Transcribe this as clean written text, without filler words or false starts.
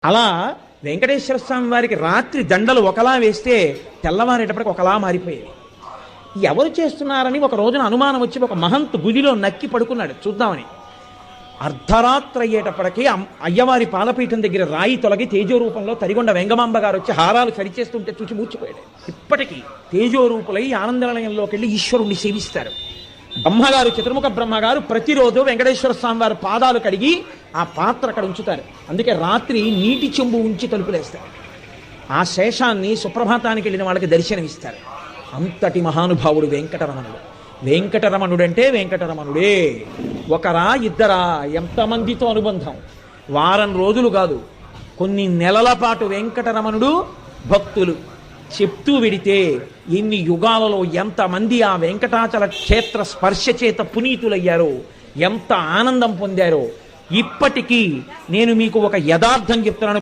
అలా వెంకటేశ్వర స్వామి వారికి రాత్రి దండలు ఒకలా వేస్తే తెల్లవారేటప్పటికి ఒకలా మారిపోయేవి. ఎవరు చేస్తున్నారని ఒక రోజున అనుమానం వచ్చి ఒక మహంతు గుదిలో నక్కి పడుకున్నాడు చూద్దామని. అర్ధరాత్రి అయ్యేటప్పటికీ అయ్యవారి పాలపీఠం దగ్గర రాయి తొలగి తేజోరూపంలో తరిగొండ వెంగమాంబ గారు వచ్చి హారాలు సరిచేస్తుంటే చూచి మూర్చిపోయాడు. ఇప్పటికీ తేజోరూపులై ఆనందనిలయంలోకి వెళ్ళి ఈశ్వరుణ్ణి సేవిస్తారు. బ్రహ్మగారు, చతుర్ముఖ బ్రహ్మగారు ప్రతిరోజు వెంకటేశ్వర స్వామి వారి పాదాలు కడిగి ఆ పాత్ర అక్కడ ఉంచుతారు. అందుకే రాత్రి నీటి చెంబు ఉంచి తలుపులేస్తారు. ఆ శేషాన్ని సుప్రభాతానికి వెళ్ళిన వాళ్ళకి దర్శనమిస్తారు. అంతటి మహానుభావుడు వెంకటరమణుడు. వెంకటరమణుడంటే వెంకటరమణుడే. ఒకరా ఇద్దరా, ఎంతమందితో అనుబంధం. వారం రోజులు కాదు, కొన్ని నెలల పాటు వెంకటరమణుడు భక్తులు చెప్తూ విడితే ఎన్ని యుగాలలో ఎంతమంది ఆ వెంకటాచల క్షేత్ర స్పర్శ చేత పునీతులయ్యారో, ఎంత ఆనందం పొందారో. ఇప్పటికీ నేను మీకు ఒక యథార్థం చెప్తున్నాను.